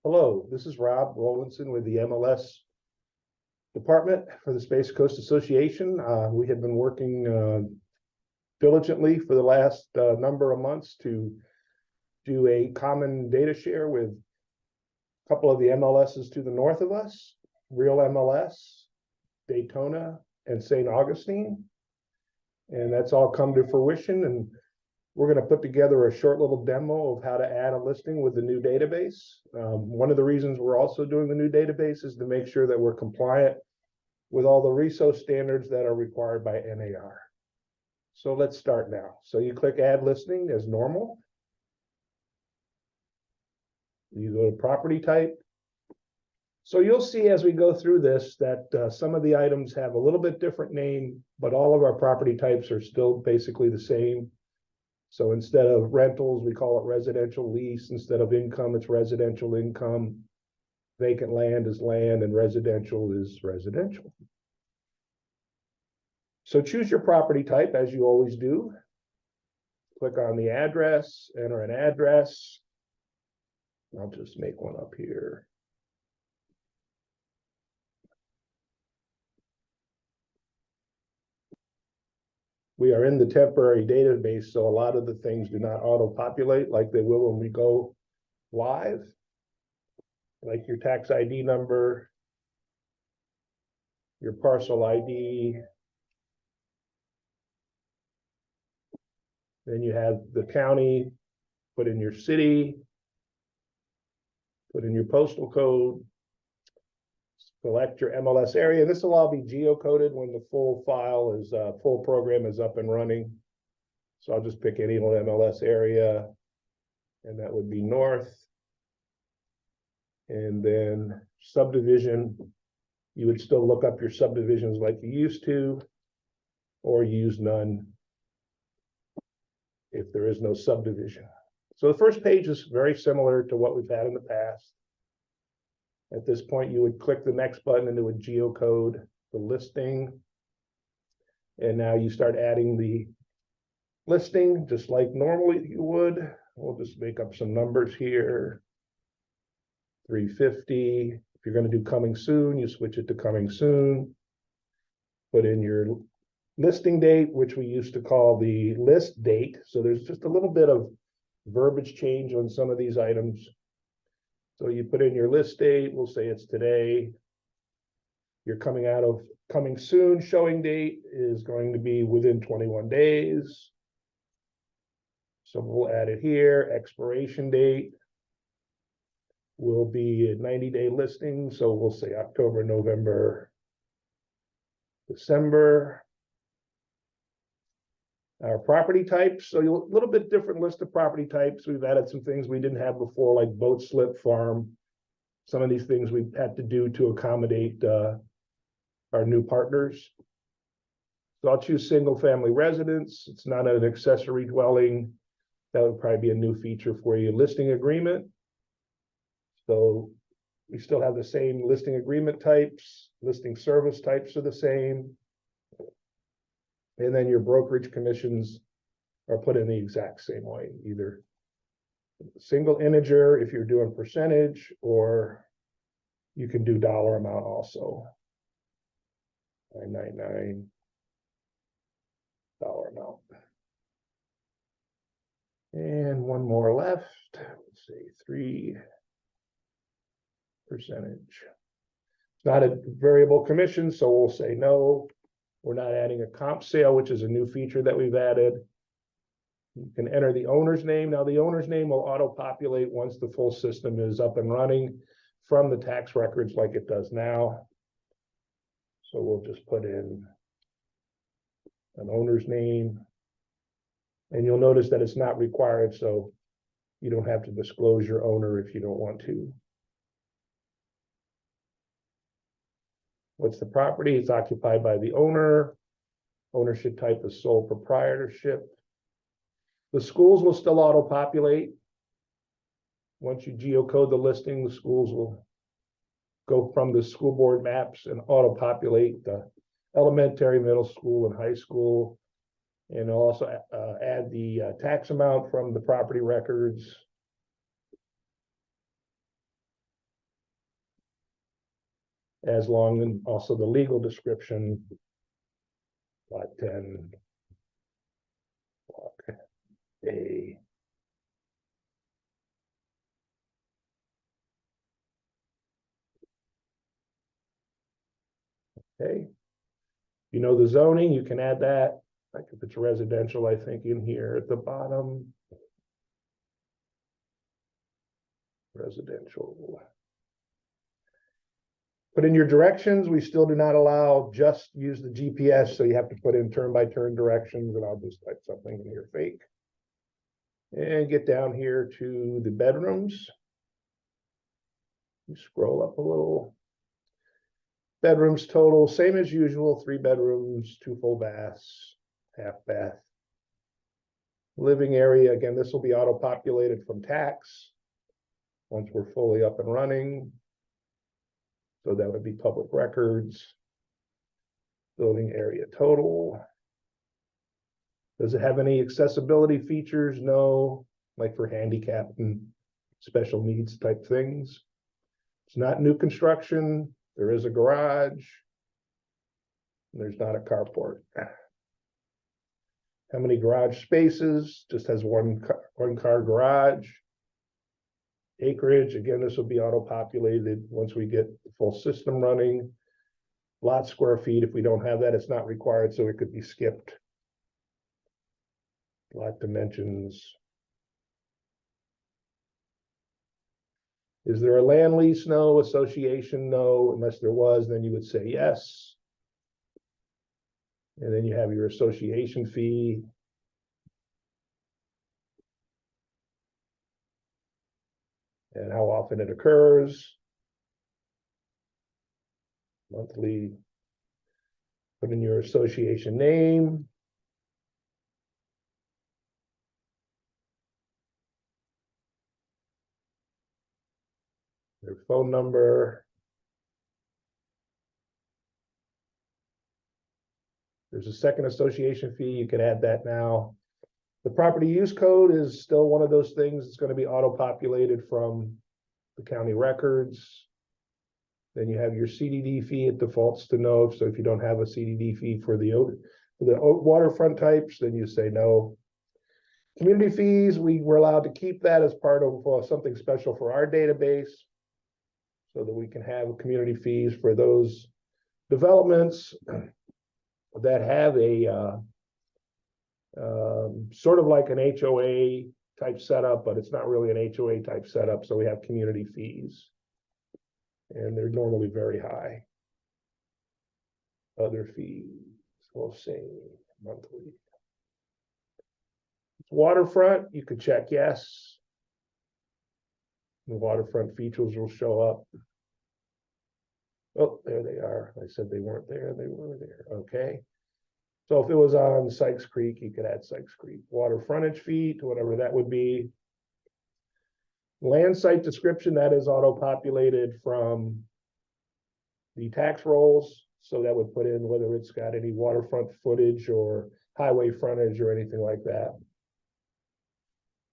Hello, this is Rob Rowlandson with the MLS Department for the Space Coast Association. We have been working diligently for the last number of months to do a common data share with a couple of the MLSs to the north of us, Real MLS, Daytona, and St. Augustine. And that's all come to fruition. And we're going to put together a short little demo of how to add a listing with the new database. One of the reasons we're also doing the new database is to make sure that we're compliant with all the RESO standards that are required by NAR. So let's start now. So you click add listing as normal. You go to property type. So you'll see as we go through this that some of the items have a little bit different name, but all of our property types are still basically the same. So instead of rentals, we call it residential lease. Instead of income, it's residential income. Vacant land is land and residential is residential. So choose your property type as you always do. Click on the address, enter an address. I'll just make one up here. We are in the temporary database, so a lot of the things do not auto-populate like they will when we go live, like your tax ID number, your parcel ID. Then you have the county, put in your city, put in your postal code, select your MLS area. This will all be geocoded when the full file is, full program is up and running. So I'll just pick any old MLS area, and that would be north. And then subdivision, you would still look up your subdivisions like you used to, or use none if there is no subdivision. So the first page is very similar to what we've had in the past. At this point, you would click the next button and it would geocode the listing. And now you start adding the listing just like normally you would. We'll just make up some numbers here. 350. If you're going to do coming soon, you switch it to coming soon. Put in your listing date, which we used to call the list date. So there's just a little bit of verbiage change on some of these items. So you put in your list date, we'll say it's today. You're coming out of coming soon showing date is going to be within 21 days. So we'll add it here. Expiration date will be a 90-day listing. So we'll say October, November, December. Our property types, so a little bit different list of property types. We've added some things we didn't have before, like boat slip farm. Some of these things we've had to do to accommodate our new partners. So I'll choose single family residence. It's not an accessory dwelling. That would probably be a new feature for you. Listing agreement. So we still have the same listing agreement types. Listing service types are the same. And then your brokerage commissions are put in the exact same way, either single integer if you're doing percentage, or you can do dollar amount also. 999 dollar amount. And one more left. Let's say 3%. It's not a variable commission, so we'll say no. We're not adding a comp sale, which is a new feature that we've added. You can enter the owner's name. Now the owner's name will auto-populate once the full system is up and running from the tax records like it does now. So we'll just put in an owner's name. And you'll notice that it's not required, so you don't have to disclose your owner if you don't want to. What's the property? It's occupied by the owner. Ownership type is sole proprietorship. The schools will still auto-populate. Once you geocode the listing, the schools will go from the school board maps and auto-populate the elementary, middle school, and high school. And also add the tax amount from the property records. as long as also the legal description, lot 10, block A. Okay. You know the zoning, you can add that. Like if it's residential, I think in here at the bottom. Residential. Put in your directions. We still do not allow just use the GPS, so you have to put in turn-by-turn directions, and I'll just type something in here fake. And get down here to the bedrooms. You scroll up a little. Bedrooms total, same as usual, 3 bedrooms, 2 full baths, half bath. Living area, again, this will be auto-populated from tax once we're fully up and running. So that would be public records. Building area total. Does it have any accessibility features? No, like for handicap and special needs type things. It's not new construction. There is a garage. There's not a carport. How many garage spaces? Just has one car garage. Acreage, again, this will be auto-populated once we get the full system running. Lot square feet, if we don't have that, it's not required, so it could be skipped. Lot dimensions. Is there a land lease? No. Association? No. Unless there was, then you would say yes. And then you have your association fee. And how often it occurs. Monthly. Put in your association name. Their phone number. There's a second association fee. You can add that now. The property use code is still one of those things. It's going to be auto-populated from the county records. Then you have your CDD fee. It defaults to no. So if you don't have a CDD fee for the waterfront types, then you say no. Community fees, we were allowed to keep that as part of something special for our database, so that we can have community fees for those developments that have a sort of like an HOA type setup, but it's not really an HOA type setup. So we have community fees, and they're normally very high. Other fees, we'll say monthly. Waterfront, you could check yes. The waterfront features will show up. Oh, there they are. I said they weren't there. They were there. Okay. So if it was on Sykes Creek, you could add Sykes Creek. Water frontage fee to whatever that would be. Land site description, that is auto-populated from the tax rolls. So that would put in whether it's got any waterfront footage or highway frontage or anything like that.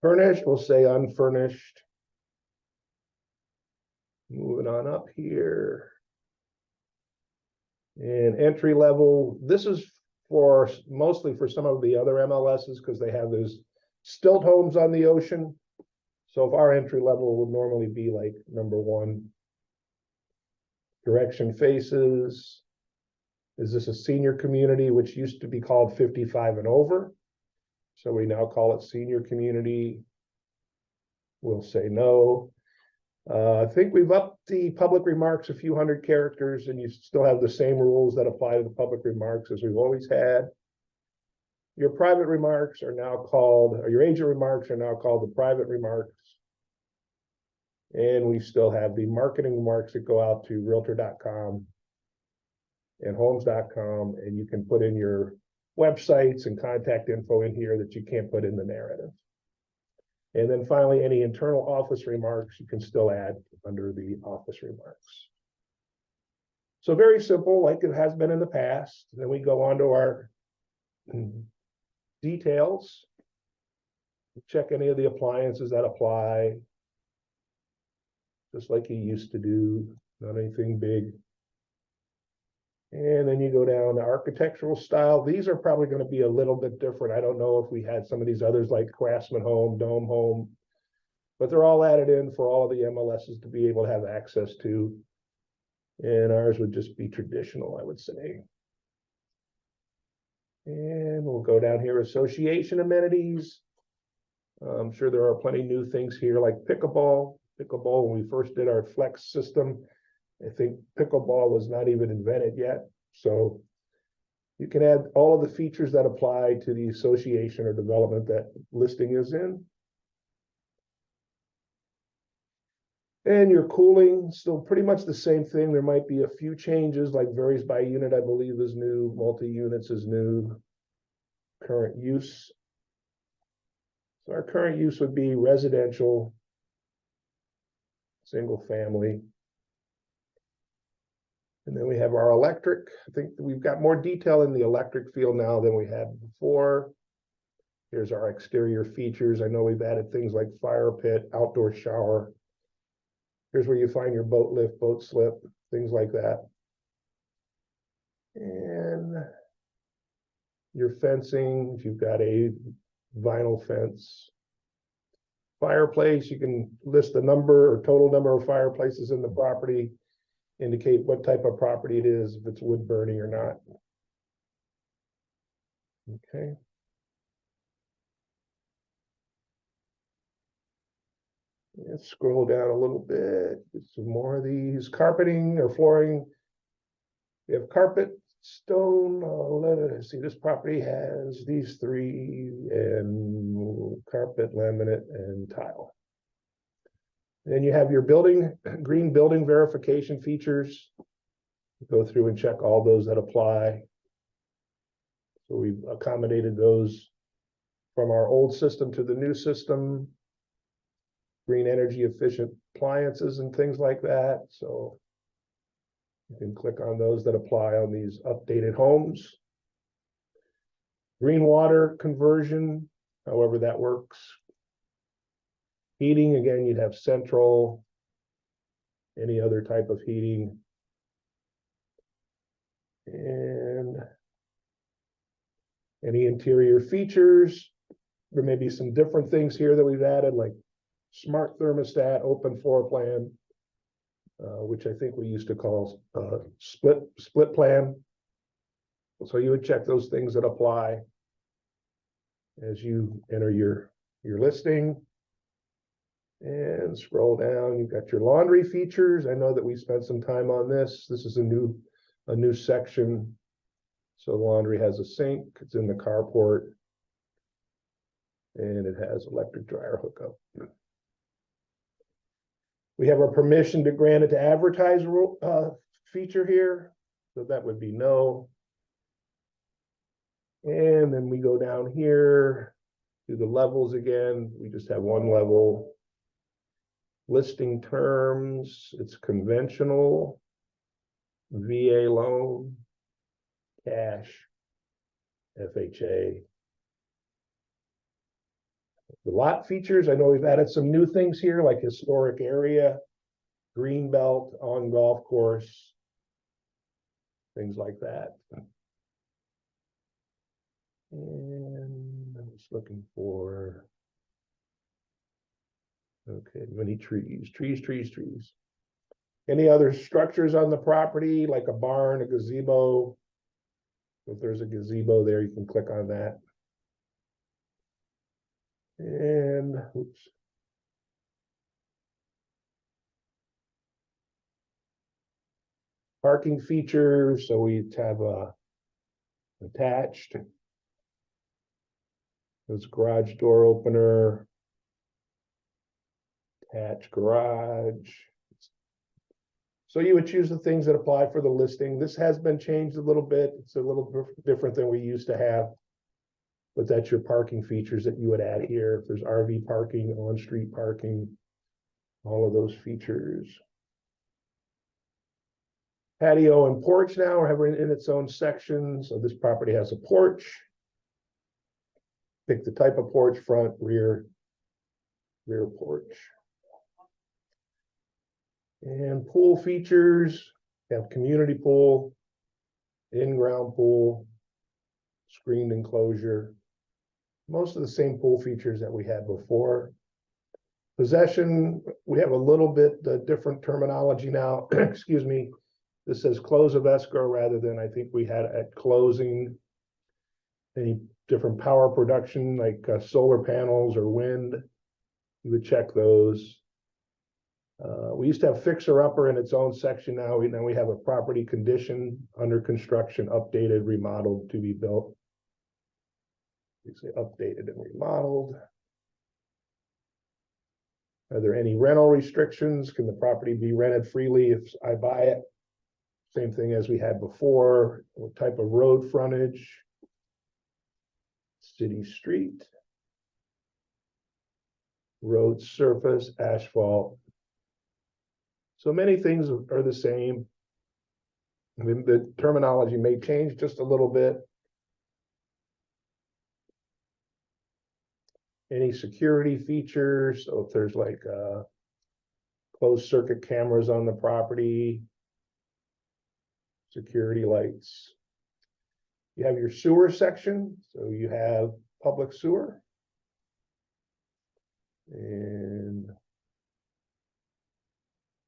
Furnished, we'll say unfurnished. Moving on up here. And entry level, this is for mostly for some of the other MLSs because they have those stilt homes on the ocean. So if our entry level would normally be like number 1. Direction faces. Is this a senior community, which used to be called 55 and over? So we now call it senior community. We'll say no. I think we've upped the public remarks a few hundred characters, and you still have the same rules that apply to the public remarks as we've always had. Your private remarks are now called, or your agent remarks are now called the private remarks. And we still have the marketing remarks that go out to realtor.com and homes.com, and you can put in your websites and contact info in here that you can't put in the narrative. And then finally, any internal office remarks you can still add under the office remarks. So very simple, like it has been in the past. Then we go on to our details. Check any of the appliances that apply. Just like you used to do, not anything big. And then you go down to architectural style. These are probably going to be a little bit different. I don't know if we had some of these others like Craftsman Home, Dome Home, but they're all added in for all of the MLSs to be able to have access to. And ours would just be traditional, I would say. And we'll go down here, association amenities. I'm sure there are plenty new things here like pickleball. Pickleball, when we first did our flex system, I think pickleball was not even invented yet. So you can add all of the features that apply to the association or development that listing is in. And your cooling, still pretty much the same thing. There might be a few changes, like varies by unit, I believe is new, multi-units is new, current use. So our current use would be residential, single family. And then we have our electric. I think we've got more detail in the electric field now than we had before. Here's our exterior features. I know we've added things like fire pit, outdoor shower. Here's where you find your boat lift, boat slip, things like that. And your fencing, if you've got a vinyl fence. Fireplace, you can list the number or total number of fireplaces in the property, indicate what type of property it is, if it's wood burning or not. Okay. Let's scroll down a little bit, get some more of these. Carpeting or flooring. We have carpet, stone, let's see, this property has these three, and carpet, laminate, and tile. Then you have your green building verification features. Go through and check all those that apply. So we've accommodated those from our old system to the new system. Green energy efficient appliances and things like that. So you can click on those that apply on these updated homes. Green water conversion, however that works. Heating, again, you'd have central, any other type of heating. And any interior features. There may be some different things here that we've added, like smart thermostat, open floor plan, which I think we used to call split plan. So you would check those things that apply as you enter your listing. And scroll down, you've got your laundry features. I know that we spent some time on this. This is a new section. So laundry has a sink, it's in the carport, and it has electric dryer hookup. We have our permission to grant it to advertise feature here. So that would be no. And then we go down here to the levels again. We just have one level. Listing terms, it's conventional, VA loan, cash, FHA. The lot features, I know we've added some new things here, like historic area, green belt on golf course, things like that. And I'm just looking for, okay, many trees. Any other structures on the property, like a barn, a gazebo? If there's a gazebo there, you can click on that. And oops. Parking features, so we have attached. There's garage door opener, attached garage. So you would choose the things that apply for the listing. This has been changed a little bit. It's a little different than we used to have. But that's your parking features that you would add here. If there's RV parking, on-street parking, all of those features. Patio and porch now are in its own section. So this property has a porch. Pick the type of porch, front, rear porch. And pool features, have community pool, in-ground pool, screened enclosure, most of the same pool features that we had before. Possession, we have a little bit different terminology now. Excuse me. This says close of escrow rather than I think we had at closing. Any different power production like solar panels or wind, you would check those. We used to have fixer upper in its own section. Now we have a property condition, under construction, updated, remodeled, to be built. You say updated and remodeled. Are there any rental restrictions? Can the property be rented freely if I buy it? Same thing as we had before. What type of road frontage? City street. Road surface, asphalt. So many things are the same. I mean, the terminology may change just a little bit. Any security features? So if there's like closed circuit cameras on the property, security lights. You have your sewer section. So you have public sewer. And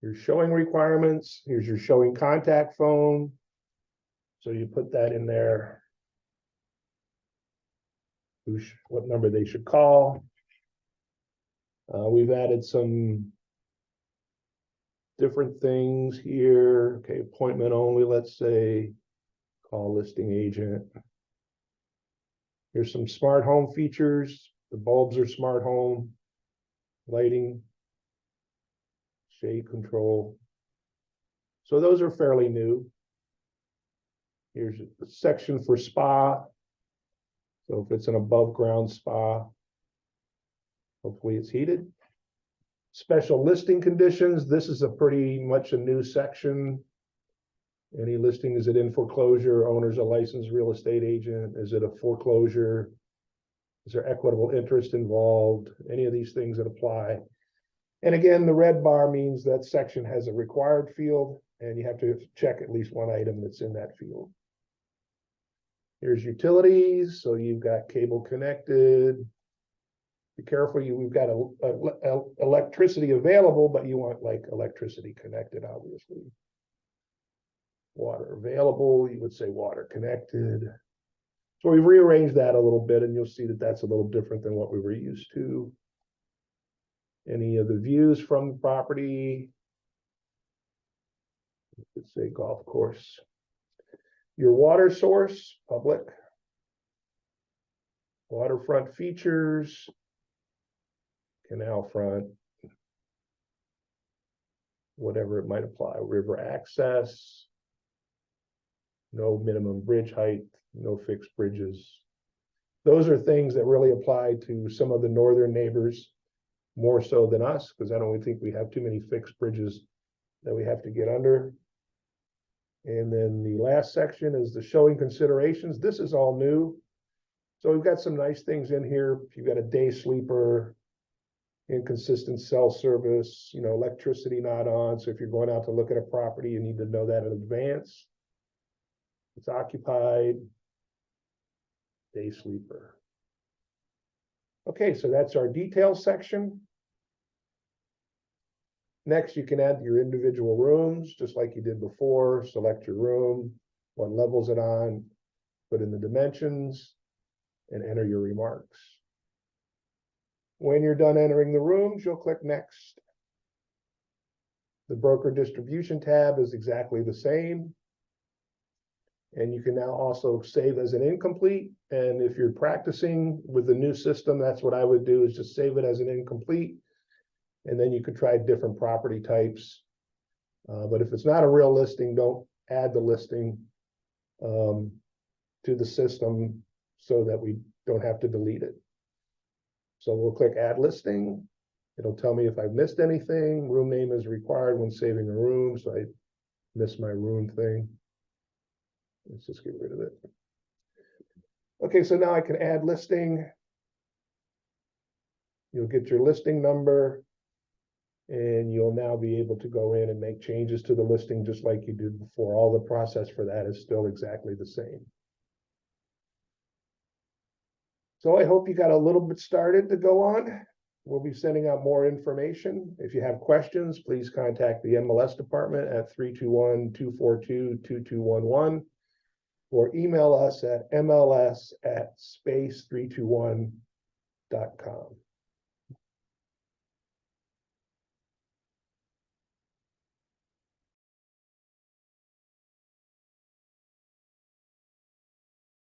your showing requirements. Here's your showing contact phone. So you put that in there. What number they should call. We've added some different things here. Okay, appointment only, let's say. Call listing agent. Here's some smart home features. The bulbs are smart home. Lighting. Shade control. So those are fairly new. Here's a section for spa. So if it's an above ground spa, hopefully it's heated. Special listing conditions. This is a pretty much a new section. Any listing, is it in foreclosure? Owner's a licensed real estate agent? Is it a foreclosure? Is there equitable interest involved? Any of these things that apply. And again, the red bar means that section has a required field and you have to check at least one item that's in that field. Here's utilities. So you've got cable connected. Be careful, we've got electricity available, but you want like electricity connected, obviously. Water available, you would say water connected. So we've rearranged that a little bit and you'll see that that's a little different than what we were used to. Any of the views from the property. Let's say golf course. Your water source, public. Waterfront features. Canal front. Whatever it might apply. River access. No minimum bridge height. No fixed bridges. Those are things that really apply to some of the northern neighbors more so than us, because I don't think we have too many fixed bridges that we have to get under. And then the last section is the showing considerations. This is all new. So we've got some nice things in here. If you've got a day sleeper, inconsistent cell service, electricity not on. So if you're going out to look at a property, you need to know that in advance. It's occupied, day sleeper. Okay, so that's our details section. Next, you can add your individual rooms, just like you did before. Select your room, what level is it on, put in the dimensions, and enter your remarks. When you're done entering the rooms, you'll click Next. The broker distribution tab is exactly the same. And you can now also save as an incomplete. And if you're practicing with the new system, that's what I would do, is just save it as an incomplete. And then you could try different property types. But if it's not a real listing, don't add the listing to the system so that we don't have to delete it. So we'll click Add Listing. It'll tell me if I've missed anything. Room name is required when saving a room, so I missed my room thing. Let's just get rid of it. Okay, so now I can add listing. You'll get your listing number. And you'll now be able to go in and make changes to the listing just like you did before. All the process for that is still exactly the same. So I hope you got a little bit started to go on. We'll be sending out more information. If you have questions, please contact the MLS department at 321-242-2211 or email us at mls@space321.com.